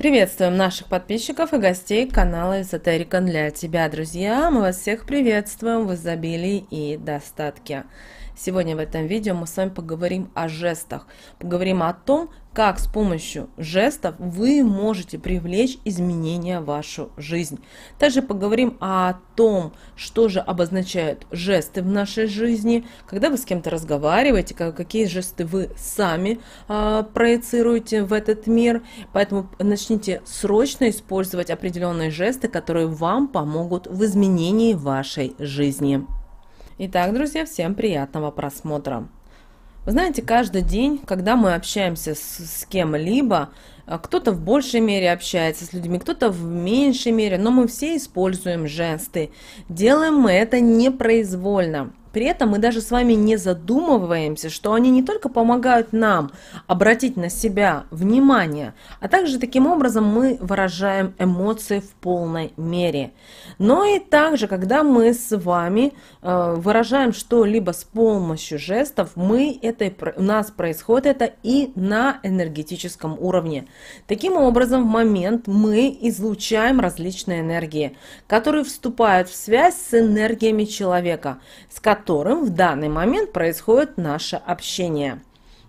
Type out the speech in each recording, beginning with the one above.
Приветствуем наших подписчиков и гостей канала Эзотерика для тебя, друзья! Мы вас всех приветствуем в изобилии и достатке. Сегодня в этом видео мы с вами поговорим о жестах. Поговорим о том, как с помощью жестов вы можете привлечь изменения в вашу жизнь. Также поговорим о том, что же обозначают жесты в нашей жизни, когда вы с кем-то разговариваете, какие жесты вы сами проецируете в этот мир. Поэтому начните срочно использовать определенные жесты, которые вам помогут в изменении вашей жизни. Итак, друзья, всем приятного просмотра. Вы знаете, каждый день, когда мы общаемся с кем-либо, кто-то в большей мере общается с людьми, кто-то в меньшей мере, но мы все используем жесты. Делаем мы это непроизвольно. При этом мы даже с вами не задумываемся, что они не только помогают нам обратить на себя внимание, а также таким образом мы выражаем эмоции в полной мере. Но и также, когда мы с вами выражаем что-либо с помощью жестов, у нас происходит это и на энергетическом уровне. Таким образом, в момент мы излучаем различные энергии, которые вступают в связь с энергиями человека, с которым в данный момент происходит наше общение.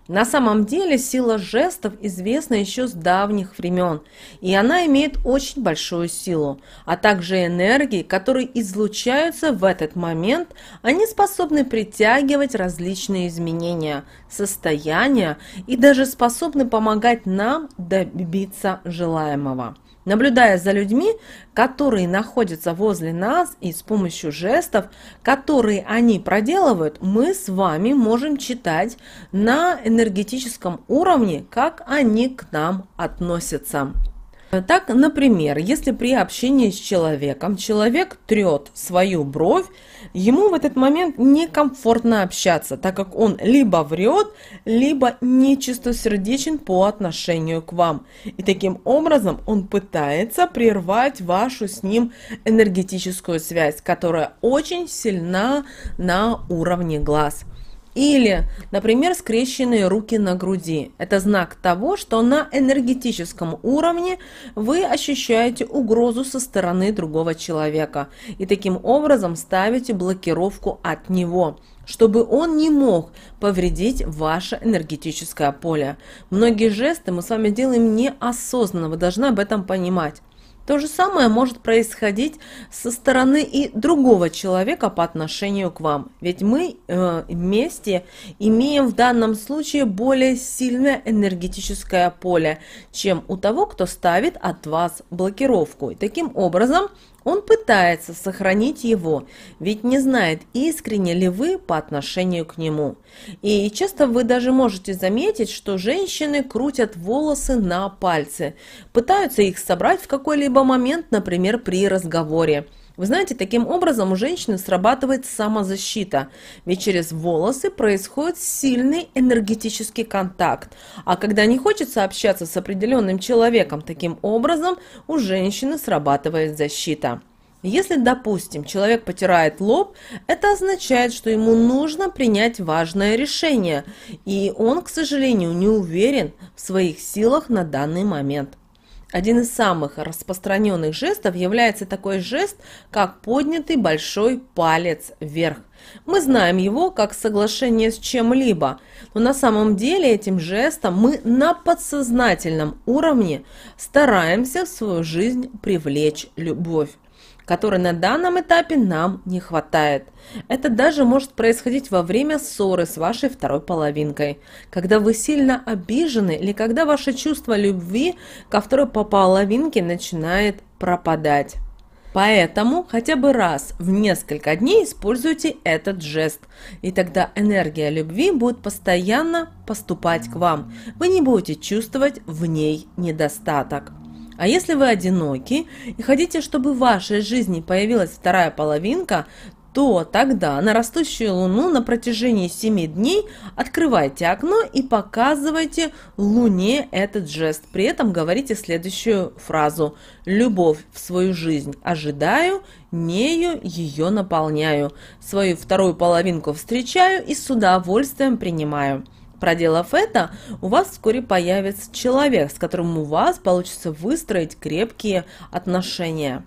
На самом деле сила жестов известна еще с давних времен, и она имеет очень большую силу, а также энергии, которые излучаются в этот момент, они способны притягивать различные изменения, состояния и даже способны помогать нам добиться желаемого. Наблюдая за людьми, которые находятся возле нас, и с помощью жестов, которые они проделывают, мы с вами можем читать на энергетическом уровне, как они к нам относятся. Так, например, если при общении с человеком человек трет свою бровь, ему в этот момент некомфортно общаться, так как он либо врет, либо нечистосердечен по отношению к вам. И таким образом он пытается прервать вашу с ним энергетическую связь, которая очень сильна на уровне глаз. Или, например, скрещенные руки на груди. Это знак того, что на энергетическом уровне вы ощущаете угрозу со стороны другого человека. И таким образом ставите блокировку от него, чтобы он не мог повредить ваше энергетическое поле. Многие жесты мы с вами делаем неосознанно, вы должны об этом понимать. То же самое может происходить со стороны и другого человека по отношению к вам. Ведь мы вместе имеем в данном случае более сильное энергетическое поле, чем у того, кто ставит от вас блокировку. И таким образом он пытается сохранить его, ведь не знает, искренне ли вы по отношению к нему. И часто вы даже можете заметить, что женщины крутят волосы на пальцы, пытаются их собрать в какой-либо момент, например, при разговоре. Вы знаете, таким образом у женщины срабатывает самозащита, ведь через волосы происходит сильный энергетический контакт. А когда не хочется общаться с определенным человеком, таким образом у женщины срабатывает защита. Если, допустим, человек потирает лоб, это означает, что ему нужно принять важное решение, и он, к сожалению, не уверен в своих силах на данный момент. Один из самых распространенных жестов является такой жест, как поднятый большой палец вверх. Мы знаем его как соглашение с чем-либо, но на самом деле этим жестом мы на подсознательном уровне стараемся в свою жизнь привлечь любовь, которой на данном этапе нам не хватает. Это даже может происходить во время ссоры с вашей второй половинкой, когда вы сильно обижены или когда ваше чувство любви ко второй половинке начинает пропадать. Поэтому хотя бы раз в несколько дней используйте этот жест, и тогда энергия любви будет постоянно поступать к вам. Вы не будете чувствовать в ней недостаток. А если вы одиноки и хотите, чтобы в вашей жизни появилась вторая половинка, то тогда на растущую луну на протяжении 7 дней открывайте окно и показывайте луне этот жест. При этом говорите следующую фразу: «Любовь в свою жизнь ожидаю, нею ее наполняю, свою вторую половинку встречаю и с удовольствием принимаю». Проделав это, у вас вскоре появится человек, с которым у вас получится выстроить крепкие отношения.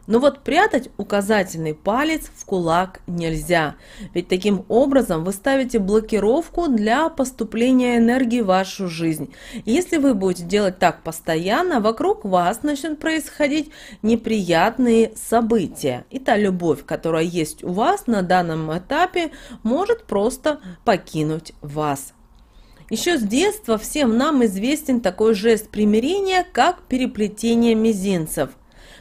Но вот прятать указательный палец в кулак нельзя, ведь таким образом вы ставите блокировку для поступления энергии в вашу жизнь. И если вы будете делать так постоянно, вокруг вас начнут происходить неприятные события. И та любовь, которая есть у вас на данном этапе, может просто покинуть вас. Еще с детства всем нам известен такой жест примирения, как переплетение мизинцев.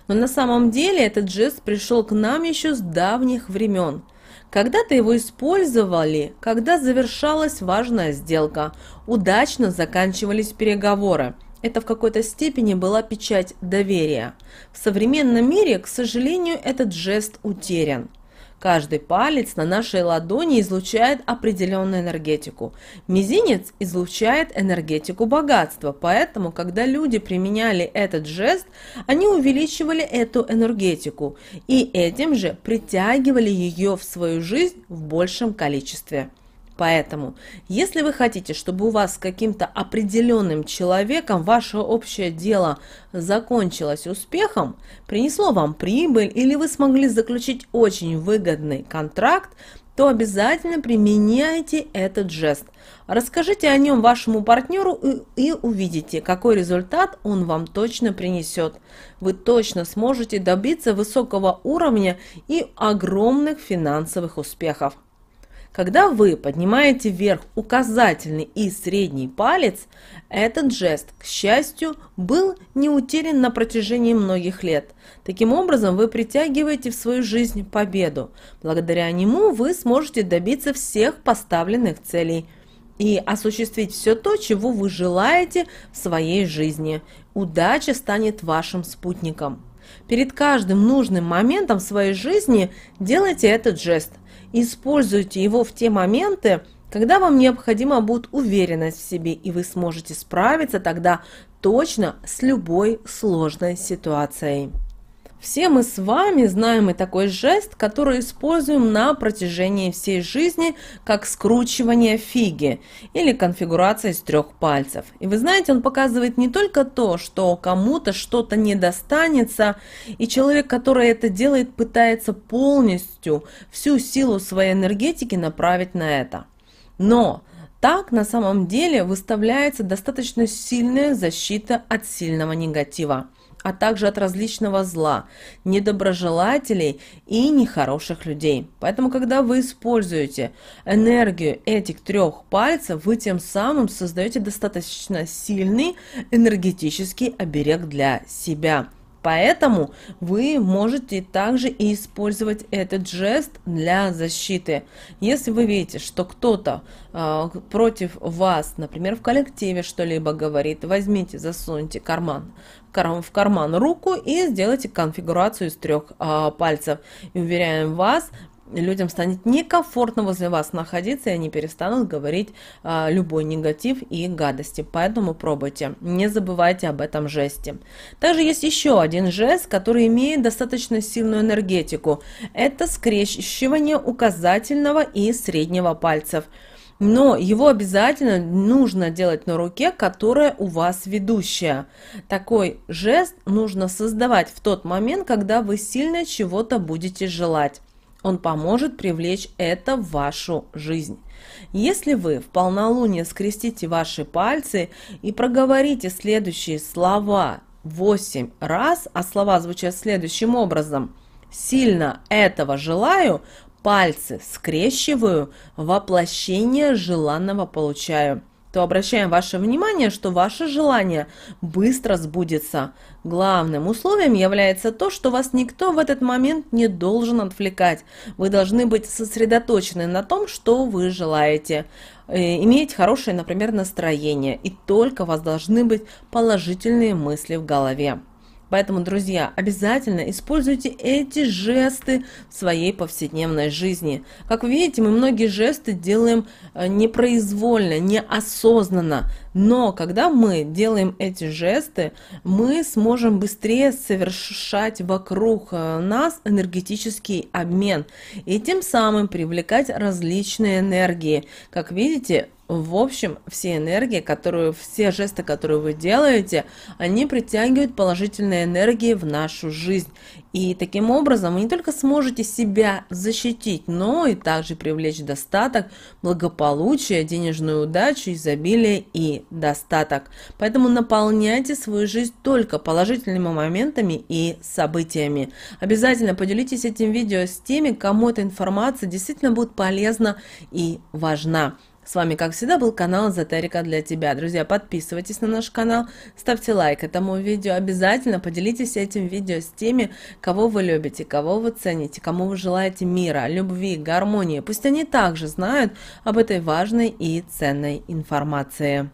Но на самом деле этот жест пришел к нам еще с давних времен. Когда-то его использовали, когда завершалась важная сделка, удачно заканчивались переговоры. Это в какой-то степени была печать доверия. В современном мире, к сожалению, этот жест утерян. Каждый палец на нашей ладони излучает определенную энергетику. Мизинец излучает энергетику богатства, поэтому, когда люди применяли этот жест, они увеличивали эту энергетику и этим же притягивали ее в свою жизнь в большем количестве. Поэтому, если вы хотите, чтобы у вас с каким-то определенным человеком ваше общее дело закончилось успехом, принесло вам прибыль или вы смогли заключить очень выгодный контракт, то обязательно применяйте этот жест. Расскажите о нем вашему партнеру и увидите, какой результат он вам точно принесет. Вы точно сможете добиться высокого уровня и огромных финансовых успехов. Когда вы поднимаете вверх указательный и средний палец, этот жест, к счастью, был не утерян на протяжении многих лет. Таким образом, вы притягиваете в свою жизнь победу. Благодаря нему вы сможете добиться всех поставленных целей и осуществить все то, чего вы желаете в своей жизни. Удача станет вашим спутником. Перед каждым нужным моментом в своей жизни делайте этот жест. Используйте его в те моменты, когда вам необходима будет уверенность в себе, и вы сможете справиться тогда точно с любой сложной ситуацией. Все мы с вами знаем и такой жест, который используем на протяжении всей жизни, как скручивание фиги или конфигурация из 3 пальцев. И вы знаете, он показывает не только то, что кому-то что-то не достанется, и человек, который это делает, пытается полностью всю силу своей энергетики направить на это. Но так на самом деле выставляется достаточно сильная защита от сильного негатива, а также от различного зла, недоброжелателей и нехороших людей. Поэтому, когда вы используете энергию этих 3 пальцев, вы тем самым создаете достаточно сильный энергетический оберег для себя. Поэтому вы можете также и использовать этот жест для защиты. Если вы видите, что кто-то против вас, например, в коллективе что-либо говорит, возьмите, засуньте в карман руку и сделайте конфигурацию из 3 пальцев. И уверяем вас, людям станет некомфортно возле вас находиться, и они перестанут говорить любой негатив и гадости. Поэтому пробуйте, не забывайте об этом жесте. Также есть еще один жест, который имеет достаточно сильную энергетику. Это скрещивание указательного и среднего пальцев. Но его обязательно нужно делать на руке, которая у вас ведущая. Такой жест нужно создавать в тот момент, когда вы сильно чего-то будете желать. Он поможет привлечь это в вашу жизнь. Если вы в полнолуние скрестите ваши пальцы и проговорите следующие слова 8 раз, а слова звучат следующим образом: «Сильно этого желаю», пальцы скрещиваю, воплощение желанного получаю, то обращаем ваше внимание, что ваше желание быстро сбудется. Главным условием является то, что вас никто в этот момент не должен отвлекать. Вы должны быть сосредоточены на том, что вы желаете. Иметь хорошее, например, настроение. И только у вас должны быть положительные мысли в голове. Поэтому, друзья, обязательно используйте эти жесты в своей повседневной жизни. Как вы видите, мы многие жесты делаем непроизвольно, неосознанно. Но когда мы делаем эти жесты, мы сможем быстрее совершать вокруг нас энергетический обмен и тем самым привлекать различные энергии. Как видите, В общем, все энергии, все жесты, которые вы делаете, они притягивают положительные энергии в нашу жизнь. И таким образом вы не только сможете себя защитить, но и также привлечь достаток, благополучие, денежную удачу, изобилие и достаток. Поэтому наполняйте свою жизнь только положительными моментами и событиями. Обязательно поделитесь этим видео с теми, кому эта информация действительно будет полезна и важна. С вами, как всегда, был канал Эзотерика для тебя. Друзья, подписывайтесь на наш канал, ставьте лайк этому видео. Обязательно поделитесь этим видео с теми, кого вы любите, кого вы цените, кому вы желаете мира, любви, гармонии. Пусть они также знают об этой важной и ценной информации.